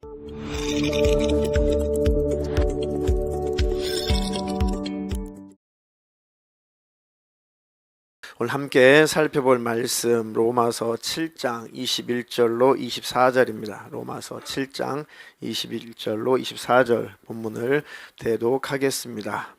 오늘 함께 살펴볼 말씀 로마서 7장 21절로 24절입니다. 로마서 7장 21절로 24절 본문을 대독하겠습니다.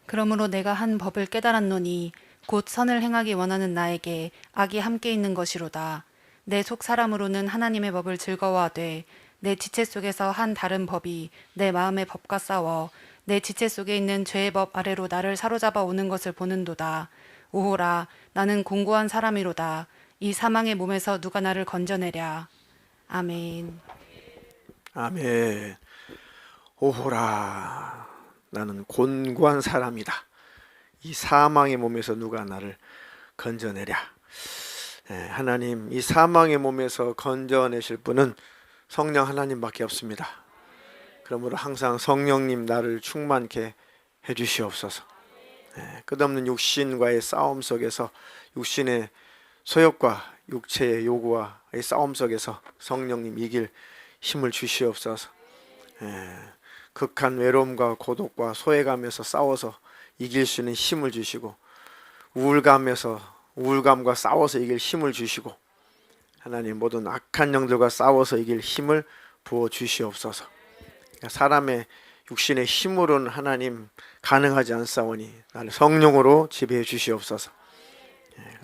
그러므로 내가 한 법을 깨달았노니 곧 선을 행하기 원하는 나에게 악이 함께 있는 것이로다. 내 속 사람으로는 하나님의 법을 즐거워하되 내 지체 속에서 한 다른 법이 내 마음의 법과 싸워 내 지체 속에 있는 죄의 법 아래로 나를 사로잡아 오는 것을 보는도다. 오호라, 나는 공고한 사람이로다. 이 사망의 몸에서 누가 나를 건져내랴. 아멘. 아멘. 오호라, 나는 곤고한 사람이다. 이 사망의 몸에서 누가 나를 건져내랴. 하나님, 이 사망의 몸에서 건져내실 분은 성령 하나님밖에 없습니다. 그러므로 항상 성령님 나를 충만케 해주시옵소서. 끝없는 육신과의 싸움 속에서, 육신의 소욕과 육체의 요구와의 싸움 속에서 성령님 이길 힘을 주시옵소서. 극한 외로움과 고독과 소외감에서 싸워서 이길 수 있는 힘을 주시고, 우울감과 싸워서 이길 힘을 주시고, 하나님 모든 악한 영들과 싸워서 이길 힘을 부어 주시옵소서. 사람의 육신의 힘으로는 하나님 가능하지 않사오니 나를 성령으로 지배해 주시옵소서.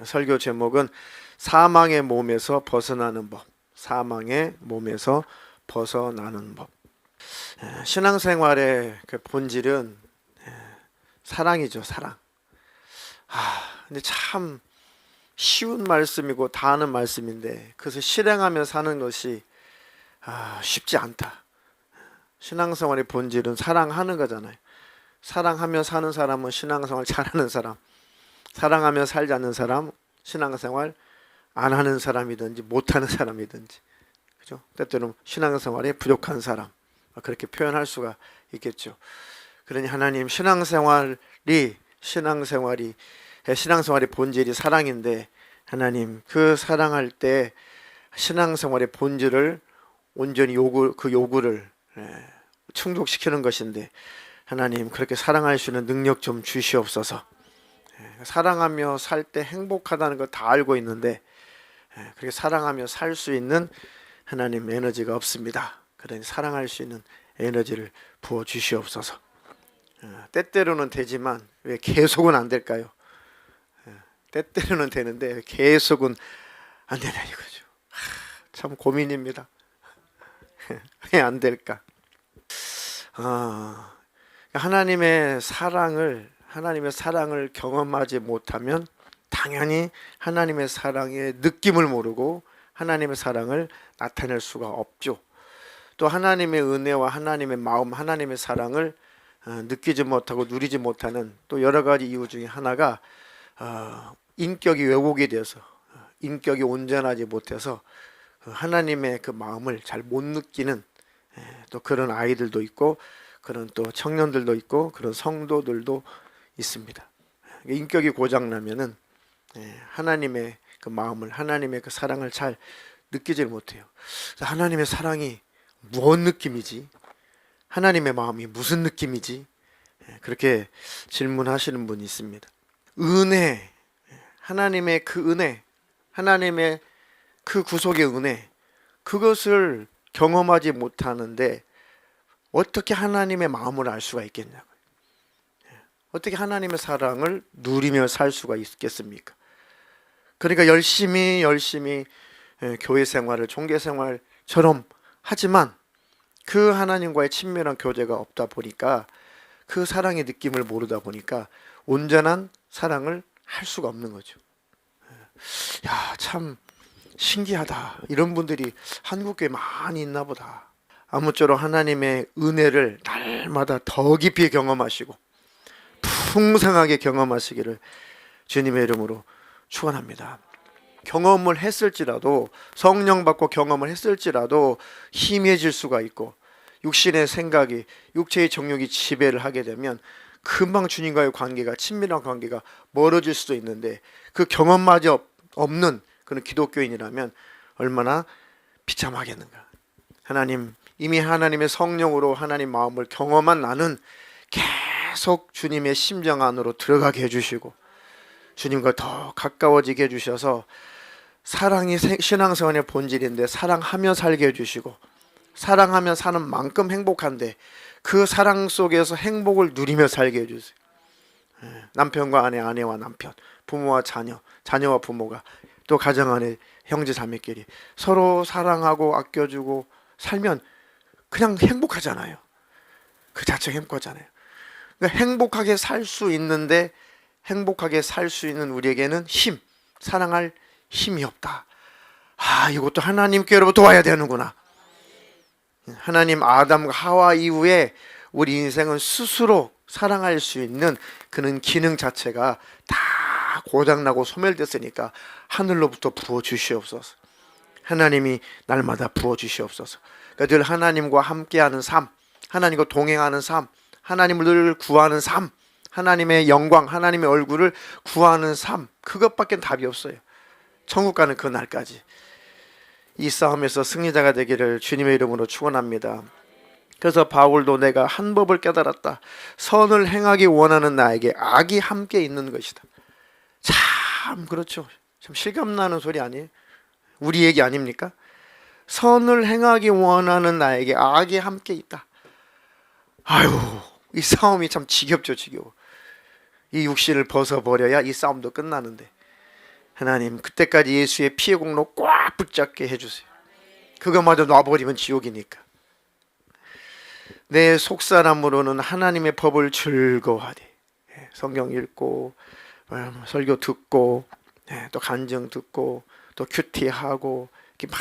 설교 제목은 사망의 몸에서 벗어나는 법. 사망의 몸에서 벗어나는 법. 신앙생활의 그 본질은 사랑이죠. 사랑. 근데 참 쉬운 말씀이고 다 아는 말씀인데 그것을 실행하며 사는 것이 쉽지 않다. 신앙생활의 본질은 사랑하는 거잖아요. 사랑하며 사는 사람은 신앙생활 잘하는 사람, 사랑하며 살지 않는 사람, 신앙생활 안 하는 사람이든지 못하는 사람이든지, 그죠? 때때로는 신앙생활에 부족한 사람, 그렇게 표현할 수가 있겠죠. 그러니 하나님, 신앙생활의 본질이 사랑인데, 하나님 그 사랑할 때 신앙생활의 본질을 온전히 그 요구를 충족시키는 것인데, 하나님 그렇게 사랑할 수 있는 능력 좀 주시옵소서. 사랑하며 살 때 행복하다는 걸 다 알고 있는데 그렇게 사랑하며 살 수 있는 하나님 에너지가 없습니다. 그러니 사랑할 수 있는 에너지를 부어 주시옵소서. 때때로는 되지만 왜 계속은 안 될까요? 때때로는 되는데 왜 계속은 안 되냐 이거죠. 참 고민입니다. 왜 안 될까? 하나님의 사랑을 경험하지 못하면 당연히 하나님의 사랑의 느낌을 모르고 하나님의 사랑을 나타낼 수가 없죠. 또 하나님의 은혜와 하나님의 마음, 하나님의 사랑을 느끼지 못하고 누리지 못하는 또 여러 가지 이유 중에 하나가 인격이 왜곡이 되어서, 인격이 온전하지 못해서 하나님의 그 마음을 잘 못 느끼는 또 그런 아이들도 있고, 그런 또 청년들도 있고, 그런 성도들도 있습니다. 인격이 고장나면은 하나님의 그 마음을, 하나님의 그 사랑을 잘 느끼질 못해요. 하나님의 사랑이 무슨 느낌이지? 하나님의 마음이 무슨 느낌이지? 그렇게 질문하시는 분이 있습니다. 은혜, 하나님의 그 은혜, 하나님의 그 구속의 은혜, 그것을 경험하지 못하는데 어떻게 하나님의 마음을 알 수가 있겠냐고요. 어떻게 하나님의 사랑을 누리며 살 수가 있겠습니까? 그러니까 열심히 교회 생활을, 종교 생활처럼 하지만 그 하나님과의 친밀한 교제가 없다 보니까, 그 사랑의 느낌을 모르다 보니까 온전한 사랑을 할 수가 없는 거죠. 야, 참 신기하다. 이런 분들이 한국교회에 많이 있나 보다. 아무쪼록 하나님의 은혜를 날마다 더 깊이 경험하시고 풍성하게 경험하시기를 주님의 이름으로 축원합니다. 경험을 했을지라도, 성령 받고 경험을 했을지라도 희미해질 수가 있고, 육신의 생각이, 육체의 정욕이 지배를 하게 되면 금방 주님과의 관계가, 친밀한 관계가 멀어질 수도 있는데, 그 경험마저 없는 그런 기독교인이라면 얼마나 비참하겠는가. 하나님, 이미 하나님의 성령으로 하나님 마음을 경험한 나는 계속 주님의 심정 안으로 들어가게 해주시고 주님과 더 가까워지게 해주셔서 사랑이 신앙생활의 본질인데 사랑하며 살게 해주시고 사랑하며 사는 만큼 행복한데 그 사랑 속에서 행복을 누리며 살게 해주세요. 남편과 아내, 아내와 남편, 부모와 자녀, 자녀와 부모가 또 가정 안에 형제 자매끼리 서로 사랑하고 아껴주고 살면 그냥 행복하잖아요. 그 자체가 행복하잖아요. 그러니까 행복하게 살 수 있는데 행복하게 살 수 있는 우리에게는 사랑할 힘이 없다. 이것도 하나님께로부터 와야 되는구나. 하나님 아담과 하와 이후에 우리 인생은 스스로 사랑할 수 있는 그런 기능 자체가 다 고장나고 소멸됐으니까 하늘로부터 부어주시옵소서. 하나님이 날마다 부어주시옵소서. 그러니까 늘 하나님과 함께하는 삶, 하나님과 동행하는 삶, 하나님을 늘 구하는 삶, 하나님의 영광, 하나님의 얼굴을 구하는 삶, 그것밖에 답이 없어요. 천국 가는 그날까지 이 싸움에서 승리자가 되기를 주님의 이름으로 축원합니다. 그래서 바울도 내가 한 법을 깨달았다. 선을 행하기 원하는 나에게 악이 함께 있는 것이다. 참 그렇죠. 참 실감나는 소리 아니에요? 우리 얘기 아닙니까? 선을 행하기 원하는 나에게 악이 함께 있다. 이 싸움이 참 지겹죠, 지겨워. 이 육신을 벗어버려야 이 싸움도 끝나는데 하나님 그때까지 예수의 피의 공로 꽉 붙잡게 해주세요. 그것마저 놔버리면 지옥이니까. 내 속사람으로는 하나님의 법을 즐거워하되 성경 읽고 설교 듣고 또 간증 듣고 또 큐티하고 이렇게 막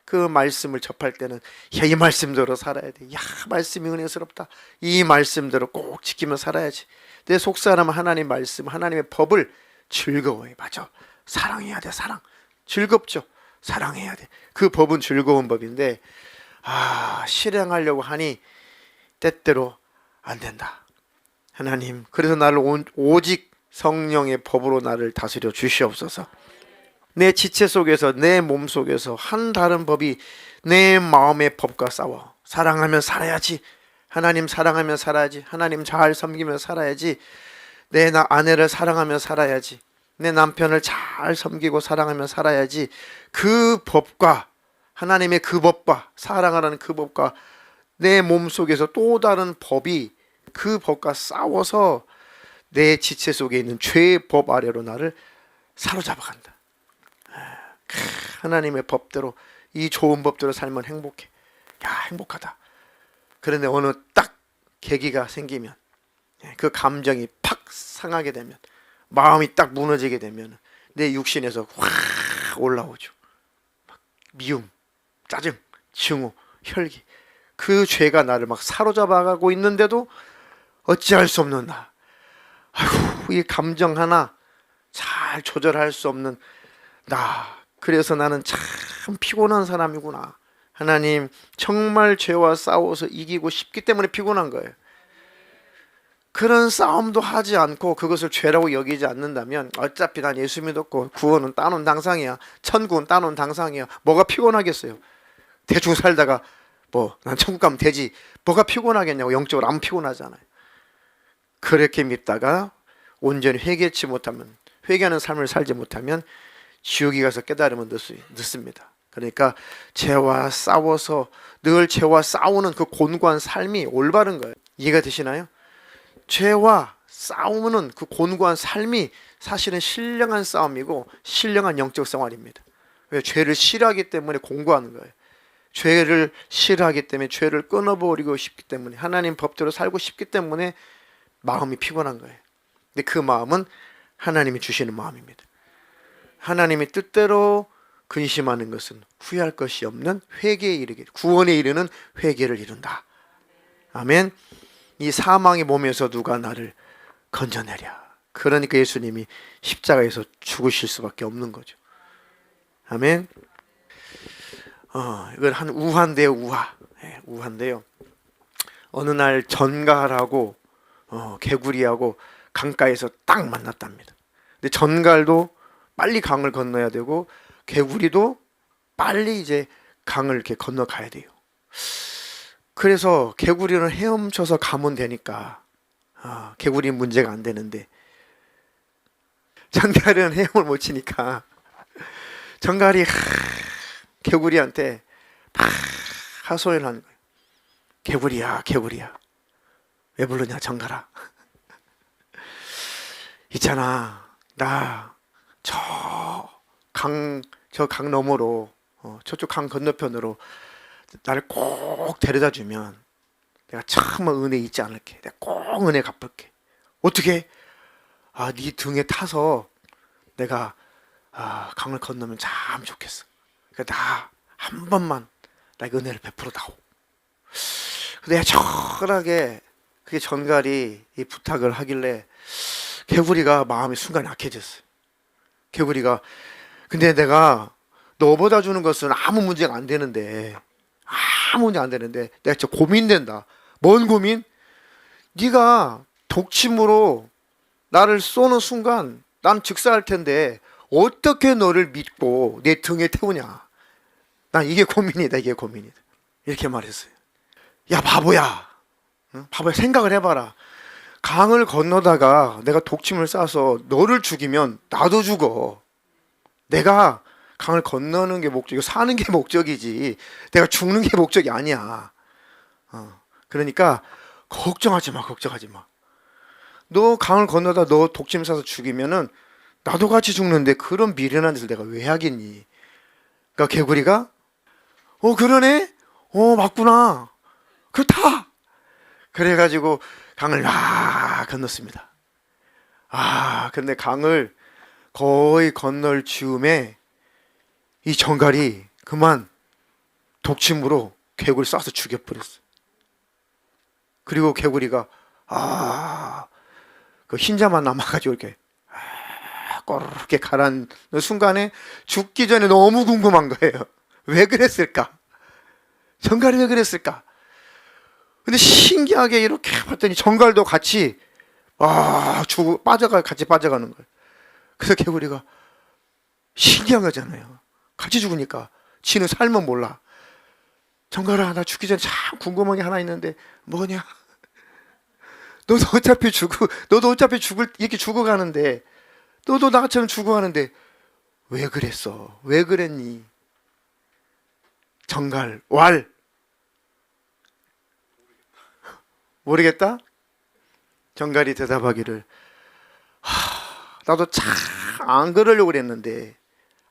그 말씀을 접할 때는 이 말씀대로 살아야 돼. 말씀이 은혜스럽다. 이 말씀대로 꼭 지키며 살아야지. 내 속사람은 하나님 말씀, 하나님의 법을 즐거워해. 맞아. 사랑해야 돼. 사랑. 즐겁죠. 사랑해야 돼. 그 법은 즐거운 법인데 실행하려고 하니 때때로 안 된다. 하나님, 그래서 나를 오직 성령의 법으로 나를 다스려 주시옵소서. 내 지체 속에서 내 몸 속에서 한 다른 법이 내 마음의 법과 싸워. 사랑하며 살아야지. 하나님 사랑하며 살아야지. 하나님 잘 섬기며 살아야지. 내 아내를 사랑하며 살아야지. 내 남편을 잘 섬기고 사랑하며 살아야지. 그 법과 하나님의 그 법과 사랑하라는 그 법과 내 몸 속에서 또 다른 법이 그 법과 싸워서 내 지체 속에 있는 죄의 법 아래로 나를 사로잡아간다. 하나님의 법대로 이 좋은 법대로 살면 행복해. 행복하다. 그런데 어느 딱 계기가 생기면 그 감정이 팍 상하게 되면 마음이 딱 무너지게 되면 내 육신에서 확 올라오죠. 미움, 짜증, 증오, 혈기. 그 죄가 나를 막 사로잡아가고 있는데도 어찌할 수 없는 나. 이 감정 하나 잘 조절할 수 없는 나. 그래서 나는 참 피곤한 사람이구나. 하나님, 정말 죄와 싸워서 이기고 싶기 때문에 피곤한 거예요. 그런 싸움도 하지 않고 그것을 죄라고 여기지 않는다면 어차피 난 예수 믿었고 구원은 따놓은 당상이야. 천국은 따놓은 당상이야. 뭐가 피곤하겠어요. 대충 살다가 난 천국 가면 되지. 뭐가 피곤하겠냐고. 영적으로 안 피곤하잖아요. 그렇게 믿다가 온전히 회개치 못하면, 회개하는 삶을 살지 못하면 지옥에 가서 깨달으면 늦습니다. 그러니까 죄와 싸워서 늘 죄와 싸우는 그 곤고한 삶이 올바른 거예요. 이해가 되시나요? 죄와 싸우는 그 곤고한 삶이 사실은 신령한 싸움이고 신령한 영적 생활입니다. 왜? 죄를 싫어하기 때문에 공고하는 거예요. 죄를 싫어하기 때문에 죄를 끊어버리고 싶기 때문에 하나님 법대로 살고 싶기 때문에 마음이 피곤한 거예요. 근데 그 마음은 하나님이 주시는 마음입니다. 하나님이 뜻대로 근심하는 것은 후회할 것이 없는 회개에 이르기, 구원에 이르는 회개를 이룬다. 아멘. 이 사망의 몸에서 누가 나를 건져내랴. 그러니까 예수님이 십자가에서 죽으실 수밖에 없는 거죠. 아멘. 이건 한 우화인데요, 우화. 우화인데요. 어느 날 전갈하고 개구리하고 강가에서 딱 만났답니다. 근데 전갈도 빨리 강을 건너야 되고 개구리도 빨리 이제 강을 이렇게 건너가야 돼요. 그래서 개구리는 헤엄쳐서 가면 되니까 개구리 문제가 안 되는데 정갈은 헤엄을 못 치니까 정갈이 개구리한테 막 하소연을 하는 거예요. 개구리야, 개구리야, 왜 부르냐 정갈아. 있잖아, 나 저 강 너머로 저쪽 강 건너편으로 나를 꼭 데려다 주면 내가 정말 은혜 잊지 않을게. 내가 꼭 은혜 갚을게. 어떻게? 네 등에 타서 내가 강을 건너면 참 좋겠어. 그러니까 나 한 번만 나에게 은혜를 베풀어 다오. 내가 철하게 그게 정갈이 이 부탁을 하길래 개구리가 마음이 순간 약해졌어요. 개구리가 근데 내가 너보다 주는 것은 아무 문제가 안 되는데 내가 진짜 고민된다. 뭔 고민? 네가 독침으로 나를 쏘는 순간 난 즉사할 텐데 어떻게 너를 믿고 내 등에 태우냐. 난 이게 고민이다. 이렇게 말했어요. 야 바보야, 응? 바보야, 생각을 해봐라. 강을 건너다가 내가 독침을 쏴서 너를 죽이면 나도 죽어. 내가 강을 건너는 게 목적이고 사는 게 목적이지 내가 죽는 게 목적이 아니야. 그러니까 걱정하지 마. 너 강을 건너다 너 독침 쏴서 죽이면은 나도 같이 죽는데 그런 미련한 짓을 내가 왜 하겠니. 그러니까 개구리가 그러네, 맞구나, 그렇다. 그래가지고 강을 막 건넜습니다. 근데 강을 거의 건널 즈음에 이 정갈이 그만 독침으로 개구리 쏴서 죽여버렸어. 그리고 개구리가 그 흰자만 남아가지고 이렇게 꼬르르게 가라앉는 순간에 죽기 전에 너무 궁금한 거예요. 왜 그랬을까? 정갈이 왜 그랬을까? 근데 신기하게 이렇게 봤더니 정갈도 같이 같이 빠져가는 거예요. 그래서 개구리가 신기한 거잖아요. 같이 죽으니까 지는 삶은 몰라. 정갈아, 나 죽기 전에 참 궁금한 게 하나 있는데 뭐냐? 너도 어차피 이렇게 죽어가는데 너도 나처럼 죽어가는데 왜 그랬어? 왜 그랬니? 정갈 왈 모르겠다? 정갈이 대답하기를 나도 참 안 그러려고 그랬는데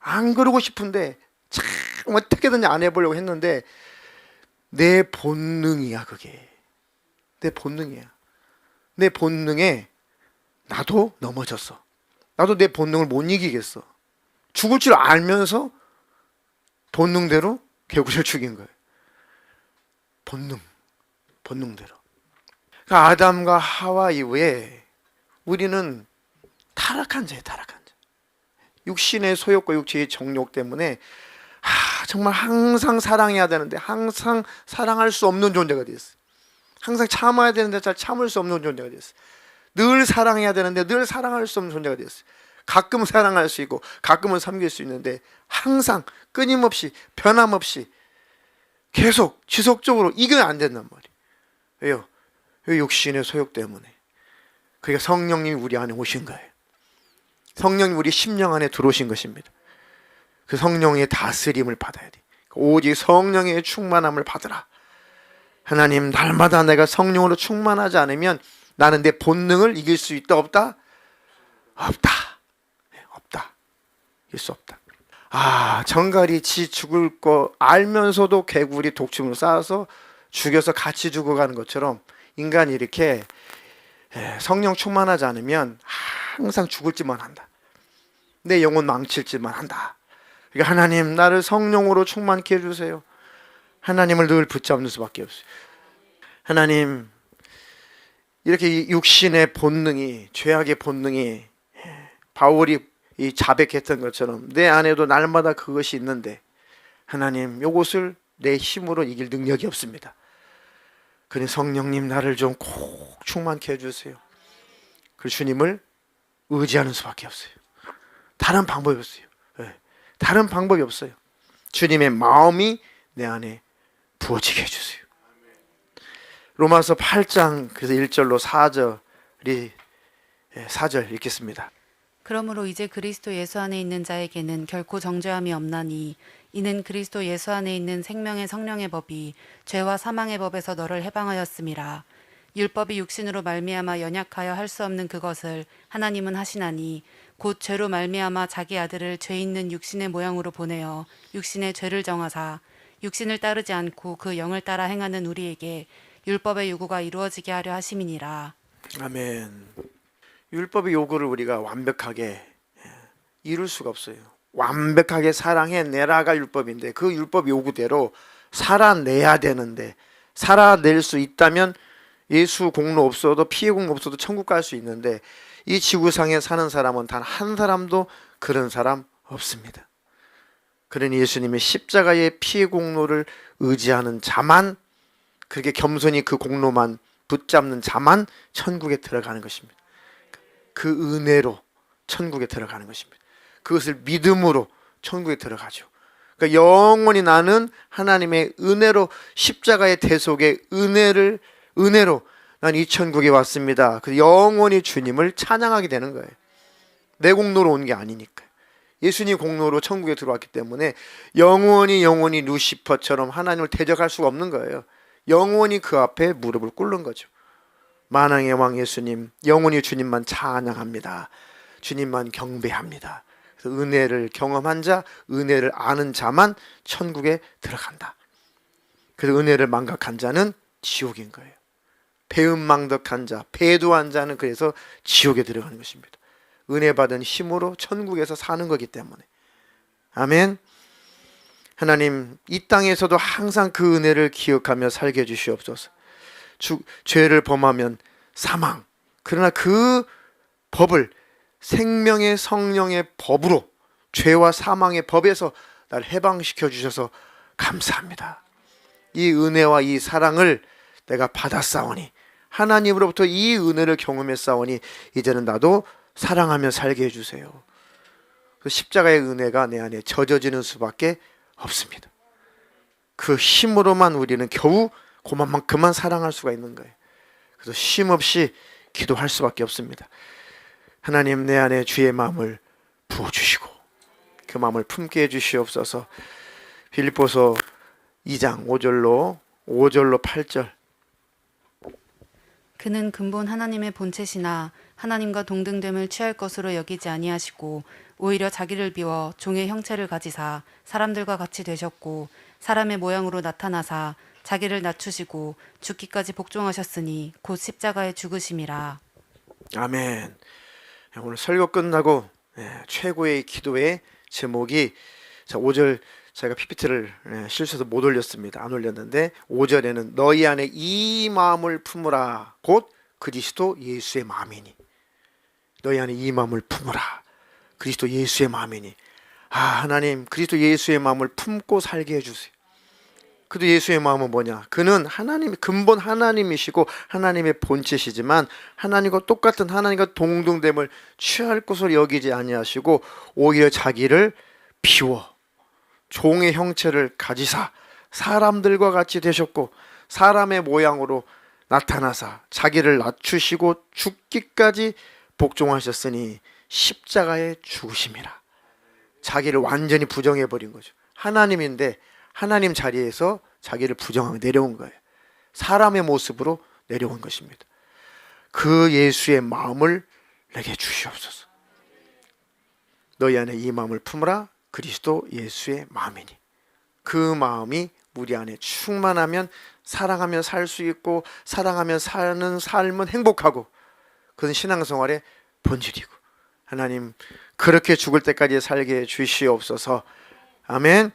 안 그러고 싶은데 참 어떻게든지 안 해보려고 했는데 내 본능이야. 그게 내 본능이야. 내 본능에 나도 넘어졌어. 나도 내 본능을 못 이기겠어. 죽을 줄 알면서 본능대로 개구리를 죽인 거예요. 본능대로. 그러니까 아담과 하와 이후에 우리는 타락한 자예요. 육신의 소욕과 육체의 정욕 때문에 정말 항상 사랑해야 되는데 항상 사랑할 수 없는 존재가 됐어요. 항상 참아야 되는데 잘 참을 수 없는 존재가 됐어요. 늘 사랑해야 되는데 늘 사랑할 수 없는 존재가 됐어요. 가끔 사랑할 수 있고 가끔은 섬길 수 있는데 항상 끊임없이 변함없이 계속 지속적으로 이겨야 안 된단 말이에요. 왜요? 이 육신의 소욕 때문에. 그러니까 성령님이 우리 안에 오신 거예요. 성령이 우리 심령 안에 들어오신 것입니다. 그 성령의 다스림을 받아야 돼. 오직 성령의 충만함을 받으라. 하나님, 날마다 내가 성령으로 충만하지 않으면 나는 내 본능을 이길 수 있다 없다? 없다. 이길 수 없다. 정갈이 지 죽을 거 알면서도 개구리 독침을 쌓아서 죽여서 같이 죽어가는 것처럼 인간이 이렇게 성령 충만하지 않으면 항상 죽을 짓만 한다. 내 영혼 망칠 짓만 한다. 그러니까 하나님, 나를 성령으로 충만케 해주세요. 하나님을 늘 붙잡는 수밖에 없어요. 하나님, 이렇게 육신의 본능이, 죄악의 본능이 바울이 이 자백했던 것처럼 내 안에도 날마다 그것이 있는데 하나님, 이것을 내 힘으로 이길 능력이 없습니다. 그러니 성령님, 나를 좀 꼭 충만케 해주세요. 그 주님을 의지하는 수밖에 없어요. 다른 방법이 없어요. 다른 방법이 없어요. 주님의 마음이 내 안에 부어지게 해주세요. 로마서 8장 그래서 1절로 4절 읽겠습니다. 그러므로 이제 그리스도 예수 안에 있는 자에게는 결코 정죄함이 없나니 이는 그리스도 예수 안에 있는 생명의 성령의 법이 죄와 사망의 법에서 너를 해방하였음이라. 율법이 육신으로 말미암아 연약하여 할 수 없는 그것을 하나님은 하시나니 곧 죄로 말미암아 자기 아들을 죄 있는 육신의 모양으로 보내어 육신의 죄를 정하사 육신을 따르지 않고 그 영을 따라 행하는 우리에게 율법의 요구가 이루어지게 하려 하심이니라. 아멘. 율법의 요구를 우리가 완벽하게 이룰 수가 없어요. 완벽하게 사랑해내라가 율법인데 그 율법 요구대로 살아내야 되는데, 살아낼 수 있다면 예수 공로 없어도 피해 공로 없어도 천국 갈 수 있는데, 이 지구상에 사는 사람은 단 한 사람도 그런 사람 없습니다. 그러니 예수님이 십자가의 피해 공로를 의지하는 자만, 그렇게 겸손히 그 공로만 붙잡는 자만 천국에 들어가는 것입니다. 그 은혜로 천국에 들어가는 것입니다. 그것을 믿음으로 천국에 들어가죠. 그러니까 영원히 나는 하나님의 은혜로, 십자가의 대속의 은혜로 난 이 천국에 왔습니다. 그 영원히 주님을 찬양하게 되는 거예요. 내 공로로 온 게 아니니까. 예수님 공로로 천국에 들어왔기 때문에 영원히 루시퍼처럼 하나님을 대적할 수가 없는 거예요. 영원히 그 앞에 무릎을 꿇는 거죠. 만왕의 왕 예수님, 영원히 주님만 찬양합니다. 주님만 경배합니다. 그래서 은혜를 경험한 자, 은혜를 아는 자만 천국에 들어간다. 그래서 은혜를 망각한 자는 지옥인 거예요. 배은망덕한 자, 배도한 자는 그래서 지옥에 들어가는 것입니다. 은혜 받은 힘으로 천국에서 사는 거기 때문에. 아멘. 하나님, 이 땅에서도 항상 그 은혜를 기억하며 살게 해주시옵소서. 죄를 범하면 사망, 그러나 그 법을 생명의 성령의 법으로, 죄와 사망의 법에서 날 해방시켜 주셔서 감사합니다. 이 은혜와 이 사랑을 내가 받았사오니, 하나님으로부터 이 은혜를 경험했사오니 이제는 나도 사랑하며 살게 해주세요. 십자가의 은혜가 내 안에 젖어지는 수밖에 없습니다. 그 힘으로만 우리는 겨우 그만큼만 사랑할 수가 있는 거예요. 그래서 쉼없이 기도할 수밖에 없습니다. 하나님, 내 안에 주의 마음을 부어주시고 그 마음을 품게 해주시옵소서. 빌립보서 2장 5절로 8절. 그는 근본 하나님의 본체시나 하나님과 동등됨을 취할 것으로 여기지 아니하시고 오히려 자기를 비워 종의 형체를 가지사 사람들과 같이 되셨고 사람의 모양으로 나타나사 자기를 낮추시고 죽기까지 복종하셨으니 곧 십자가에 죽으심이라. 아멘. 오늘 설교 끝나고 최고의 기도의 제목이 5절, 제가 PPT를 실수해서 못 올렸습니다. 안 올렸는데 5절에는 너희 안에 이 마음을 품으라 곧 그리스도 예수의 마음이니. 너희 안에 이 마음을 품으라 그리스도 예수의 마음이니. 하나님, 그리스도 예수의 마음을 품고 살게 해주세요. 그도 예수의 마음은 뭐냐? 그는 하나님, 근본 하나님이시고 하나님의 본체시지만 하나님과 똑같은, 하나님과 동등됨을 취할 것으로 여기지 아니하시고 오히려 자기를 비워 종의 형체를 가지사 사람들과 같이 되셨고 사람의 모양으로 나타나사 자기를 낮추시고 죽기까지 복종하셨으니 십자가에 죽으심이라. 자기를 완전히 부정해버린 거죠. 하나님인데 하나님 자리에서 자기를 부정하고 내려온 거예요. 사람의 모습으로 내려온 것입니다. 그 예수의 마음을 내게 주시옵소서. 너희 안에 이 마음을 품으라 그리스도 예수의 마음이니. 그 마음이 우리 안에 충만하면 사랑하며 살 수 있고 사랑하며 사는 삶은 행복하고 그건 신앙생활의 본질이고, 하나님 그렇게 죽을 때까지 살게 해 주시옵소서. 아멘.